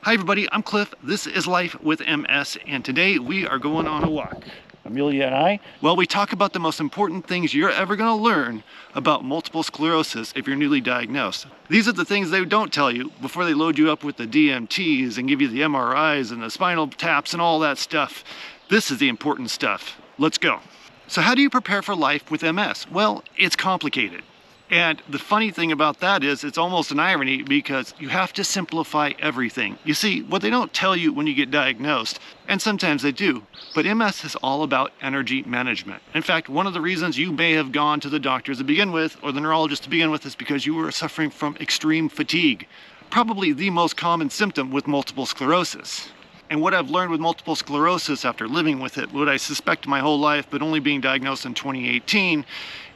Hi everybody, I'm Cliff. This is Life with MS, and today we are going on a walk. Amelia and I. Well, we talk about the most important things you're ever going to learn about multiple sclerosis if you're newly diagnosed. These are the things they don't tell you before they load you up with the DMTs and give you the MRIs and the spinal taps and all that stuff. This is the important stuff. Let's go. So how do you prepare for life with MS? Well, it's complicated. And the funny thing about that is it's almost an irony because you have to simplify everything. You see, what they don't tell you when you get diagnosed, and sometimes they do, but MS is all about energy management. In fact, one of the reasons you may have gone to the doctors to begin with, or the neurologist to begin with, is because you were suffering from extreme fatigue. Probably the most common symptom with multiple sclerosis. And what I've learned with multiple sclerosis after living with it, what I suspect my whole life, but only being diagnosed in 2018,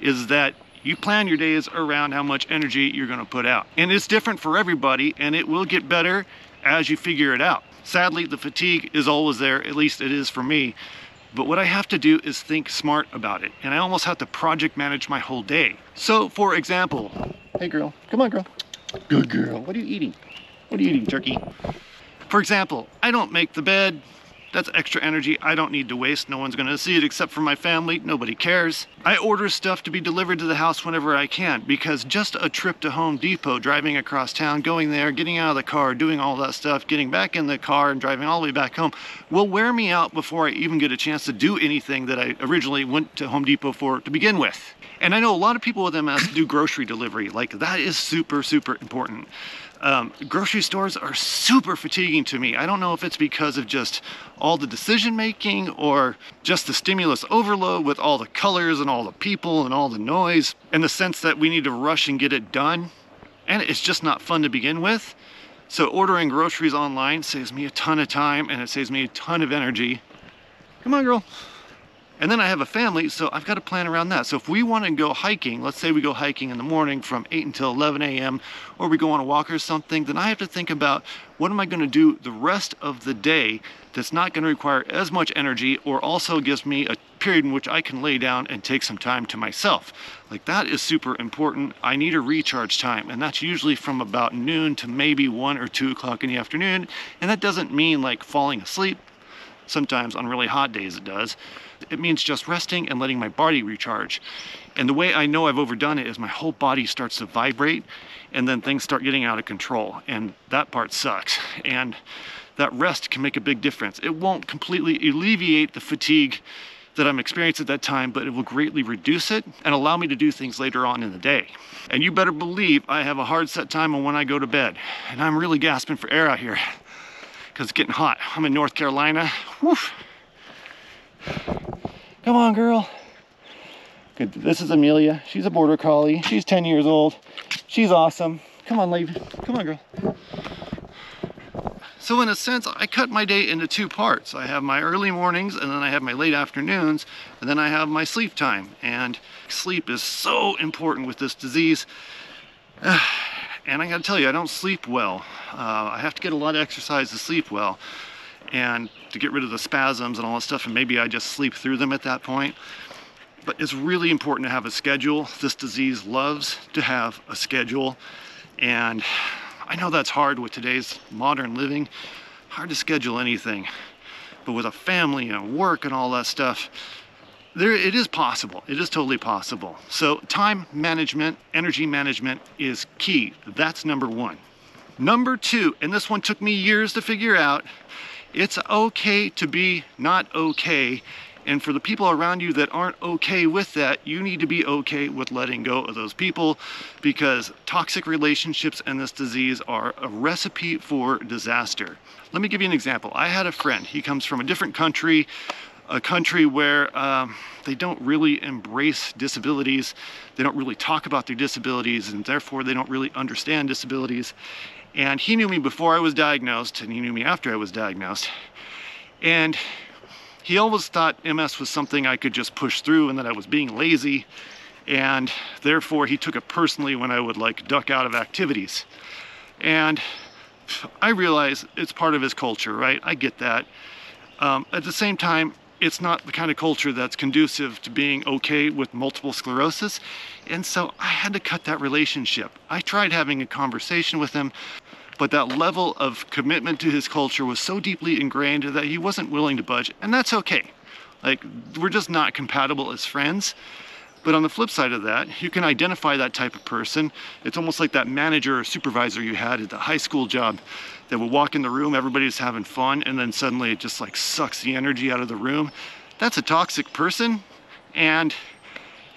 is that you plan your days around how much energy you're going to put out. And it's different for everybody, and it will get better as you figure it out. Sadly, the fatigue is always there, at least it is for me. But what I have to do is think smart about it. And I almost have to project manage my whole day. So, for example, hey girl, come on girl. Good girl, what are you eating? What are you eating, turkey? For example, I don't make the bed. That's extra energy I don't need to waste. No one's gonna see it except for my family. Nobody cares. I order stuff to be delivered to the house whenever I can because just a trip to Home Depot, driving across town, going there, getting out of the car, doing all that stuff, getting back in the car and driving all the way back home will wear me out before I even get a chance to do anything that I originally went to Home Depot for to begin with. And I know a lot of people with MS do grocery delivery. Like, that is super, super important. Grocery stores are super fatiguing to me. I don't know if it's because of just all the decision making or just the stimulus overload with all the colors and all the people and all the noise and the sense that we need to rush and get it done. And it's just not fun to begin with. So ordering groceries online saves me a ton of time and it saves me a ton of energy. Come on, girl. And then I have a family, so I've got to plan around that. So if we want to go hiking, let's say we go hiking in the morning from 8 until 11 a.m., or we go on a walk or something, then I have to think about what am I going to do the rest of the day that's not going to require as much energy or also gives me a period in which I can lay down and take some time to myself. Like, that is super important. I need a recharge time, and that's usually from about noon to maybe 1 or 2 o'clock in the afternoon. And that doesn't mean like falling asleep. Sometimes on really hot days it does. It means just resting and letting my body recharge. And the way I know I've overdone it is my whole body starts to vibrate and then things start getting out of control. And that part sucks. And that rest can make a big difference. It won't completely alleviate the fatigue that I'm experiencing at that time, but it will greatly reduce it and allow me to do things later on in the day. And you better believe I have a hard set time on when I go to bed. And I'm really gasping for air out here because it's getting hot. I'm in North Carolina. Whew. Come on, girl. Good. This is Amelia. She's a border collie. She's 10 years old. She's awesome. Come on, lady. Come on, girl. So in a sense, I cut my day into 2 parts. I have my early mornings, and then I have my late afternoons, and then I have my sleep time. And sleep is so important with this disease. And I gotta tell you, I don't sleep well. I have to get a lot of exercise to sleep well and to get rid of the spasms and all that stuff, and maybe I just sleep through them at that point. But it's really important to have a schedule. This disease loves to have a schedule, and I know that's hard with today's modern living. Hard to schedule anything. But with a family and work and all that stuff, it is possible. It is totally possible. So time management, energy management is key. That's number 1. Number 2, and this one took me years to figure out, it's okay to be not okay. And for the people around you that aren't okay with that, you need to be okay with letting go of those people, because toxic relationships and this disease are a recipe for disaster. Let me give you an example. I had a friend. He comes from a different country, a country where they don't really embrace disabilities. They don't really talk about their disabilities, and therefore they don't really understand disabilities. And he knew me before I was diagnosed, and he knew me after I was diagnosed. And he always thought MS was something I could just push through and that I was being lazy. And therefore he took it personally when I would like duck out of activities. And I realize it's part of his culture, right? I get that. At the same time, it's not the kind of culture that's conducive to being okay with multiple sclerosis. And so I had to cut that relationship. I tried having a conversation with him, but that level of commitment to his culture was so deeply ingrained that he wasn't willing to budge, and that's okay. Like, we're just not compatible as friends. But on the flip side of that, you can identify that type of person. It's almost like that manager or supervisor you had at the high school job that would walk in the room, everybody's having fun, and then suddenly it just like sucks the energy out of the room. That's a toxic person. And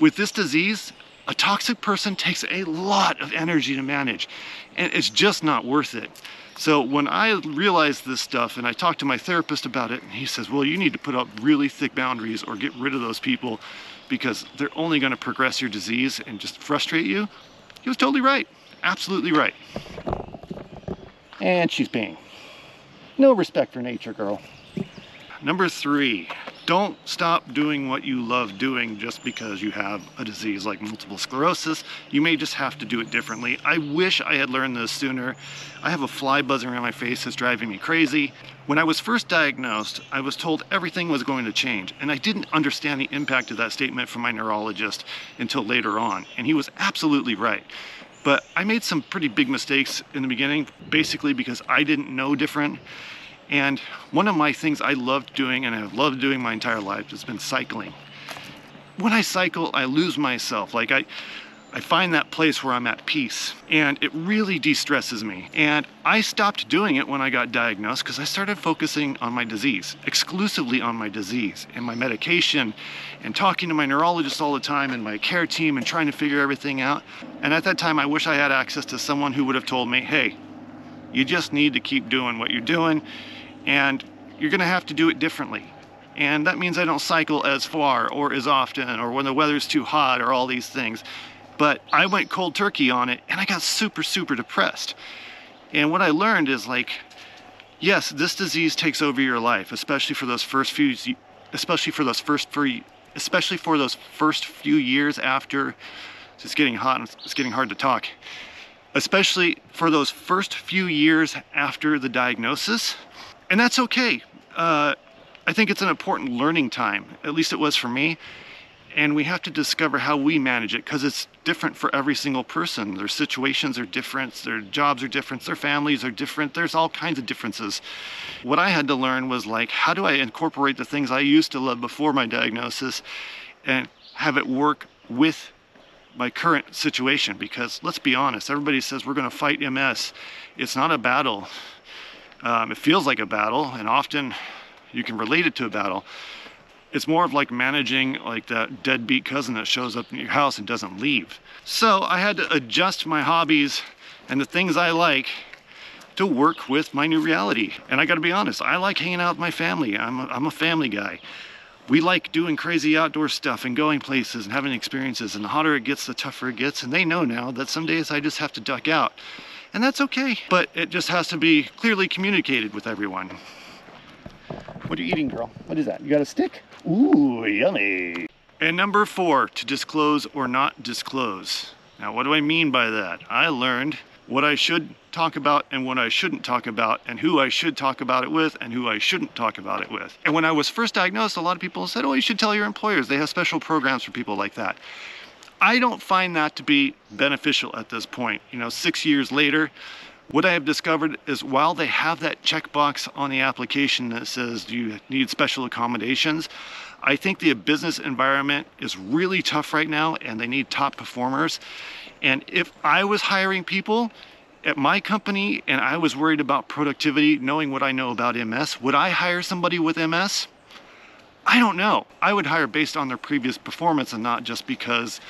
with this disease, a toxic person takes a lot of energy to manage, and it's just not worth it. So when I realized this stuff and I talked to my therapist about it, and he says, well, you need to put up really thick boundaries or get rid of those people because they're only going to progress your disease and just frustrate you. He was totally right. Absolutely right. And she's peeing. No respect for nature, girl. Number 3, don't stop doing what you love doing just because you have a disease like multiple sclerosis. You may just have to do it differently. I wish I had learned this sooner. I have a fly buzzing around my face that's driving me crazy. When I was first diagnosed, I was told everything was going to change, and I didn't understand the impact of that statement from my neurologist until later on, and he was absolutely right. But I made some pretty big mistakes in the beginning, basically because I didn't know different. And one of my things I loved doing, and I've loved doing my entire life, has been cycling. When I cycle, I lose myself. Like I find that place where I'm at peace, and it really de-stresses me. And I stopped doing it when I got diagnosed because I started focusing on my disease, exclusively on my disease and my medication, and talking to my neurologist all the time and my care team and trying to figure everything out. And at that time, I wish I had access to someone who would have told me, hey, you just need to keep doing what you're doing, and you're gonna have to do it differently. And that means I don't cycle as far or as often or when the weather's too hot or all these things. But I went cold turkey on it and I got super, super depressed. And what I learned is, like, yes, this disease takes over your life, especially for those first few years after. It's getting hot and it's getting hard to talk. Especially for those first few years after the diagnosis. And that's okay. I think it's an important learning time, at least it was for me. And we have to discover how we manage it, because it's different for every single person. Their situations are different, their jobs are different, their families are different, there's all kinds of differences. What I had to learn was, like, how do I incorporate the things I used to love before my diagnosis and have it work with my current situation? Because let's be honest, everybody says we're going to fight MS. It's not a battle. It feels like a battle, and often you can relate it to a battle. It's more of like managing like that deadbeat cousin that shows up in your house and doesn't leave. So I had to adjust my hobbies and the things I like to work with my new reality. And I gotta be honest, I like hanging out with my family. I'm a family guy. We like doing crazy outdoor stuff and going places and having experiences, and the hotter it gets, the tougher it gets. And they know now that some days I just have to duck out. And that's okay, but it just has to be clearly communicated with everyone. What are you eating, girl? What is that? You got a stick? Ooh, yummy. And number 4, to disclose or not disclose. Now, what do I mean by that? I learned what I should talk about and what I shouldn't talk about, and who I should talk about it with and who I shouldn't talk about it with. And when I was first diagnosed, a lot of people said, oh, you should tell your employers. They have special programs for people like that. I don't find that to be beneficial at this point. 6 years later, what I have discovered is, while they have that checkbox on the application that says, do you need special accommodations? I think the business environment is really tough right now, and they need top performers. And if I was hiring people at my company and I was worried about productivity, knowing what I know about MS, would I hire somebody with MS? I don't know. I would hire based on their previous performance and not just because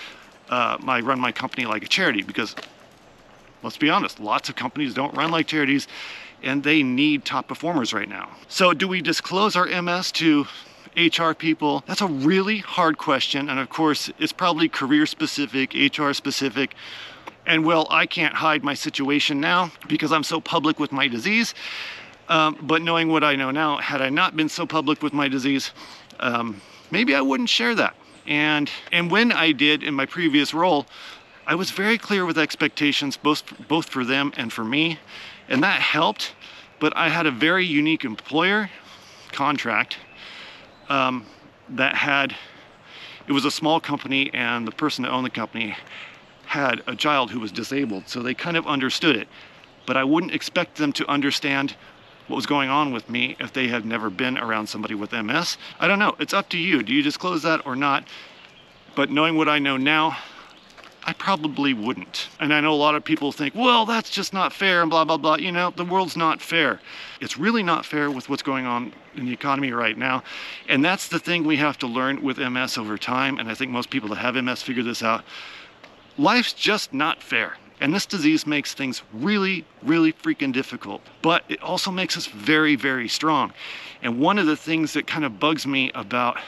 I run my company like a charity, because let's be honest, lots of companies don't run like charities, and they need top performers right now. So do we disclose our MS to HR people? That's a really hard question, and of course, it's probably career specific, HR specific, and well, I can't hide my situation now because I'm so public with my disease, but knowing what I know now, had I not been so public with my disease, maybe I wouldn't share that. And when I did in my previous role, I was very clear with expectations, both for them and for me, and that helped. But I had a very unique employer contract it was a small company, and the person that owned the company had a child who was disabled, so they kind of understood it. but I wouldn't expect them to understand what was going on with me if they had never been around somebody with MS. I don't know, it's up to you. Do you disclose that or not? But knowing what I know now, I probably wouldn't. And I know a lot of people think, well, that's just not fair and blah, blah, blah. You know, the world's not fair. It's really not fair with what's going on in the economy right now. And that's the thing we have to learn with MS over time. And I think most people that have MS figure this out. Life's just not fair. And this disease makes things really, really freaking difficult. But it also makes us very, very strong. And one of the things that kind of bugs me about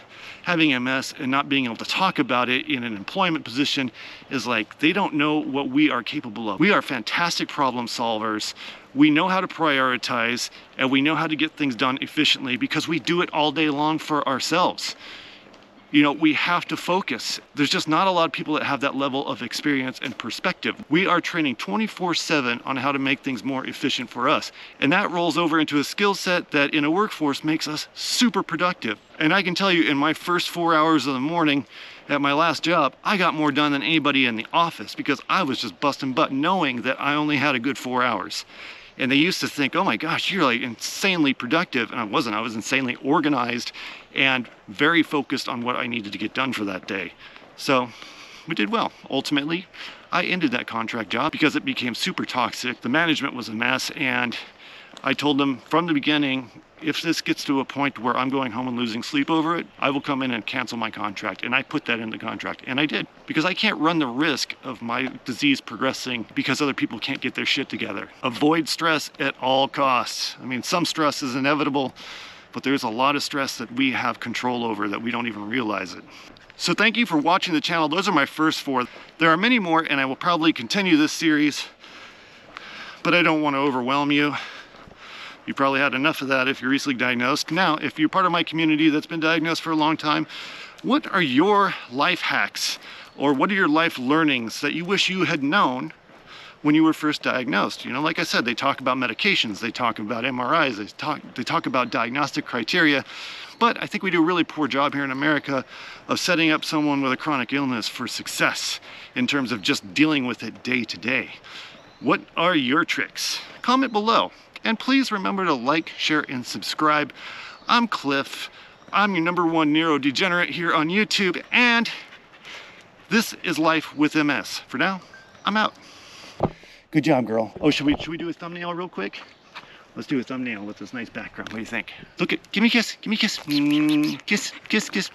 having MS and not being able to talk about it in an employment position is like, they don't know what we are capable of. We are fantastic problem solvers. We know how to prioritize, and we know how to get things done efficiently because we do it all day long for ourselves. You know, we have to focus. There's just not a lot of people that have that level of experience and perspective. We are training 24/7 on how to make things more efficient for us. And that rolls over into a skill set that in a workforce makes us super productive. And I can tell you, in my first 4 hours of the morning at my last job, I got more done than anybody in the office because I was just busting butt knowing that I only had a good 4 hours. And they used to think, oh my gosh, you're like insanely productive. And I wasn't. I was insanely organized and very focused on what I needed to get done for that day. So we did well. Ultimately, I ended that contract job because it became super toxic. The management was a mess. And I told them from the beginning, if this gets to a point where I'm going home and losing sleep over it, I will come in and cancel my contract. And I put that in the contract, and I did, because I can't run the risk of my disease progressing because other people can't get their shit together. Avoid stress at all costs. I mean, some stress is inevitable, but there's a lot of stress that we have control over that we don't even realize it. So thank you for watching the channel. Those are my first 4. There are many more, and I will probably continue this series, but I don't want to overwhelm you. You probably had enough of that if you're recently diagnosed. Now, if you're part of my community that's been diagnosed for a long time, what are your life hacks or what are your life learnings that you wish you had known when you were first diagnosed? You know, like I said, they talk about medications, they talk about MRIs, they talk about diagnostic criteria, but I think we do a really poor job here in America of setting up someone with a chronic illness for success in terms of just dealing with it day to day. What are your tricks? Comment below. And please remember to like, share, and subscribe. I'm Cliff. I'm your #1 neurodegenerate here on YouTube, and this is Life with MS. For now, I'm out. Good job, girl. Oh, should we do a thumbnail real quick? Let's do a thumbnail with this nice background. What do you think? Look at, give me a kiss, give me a kiss. Kiss, kiss, kiss.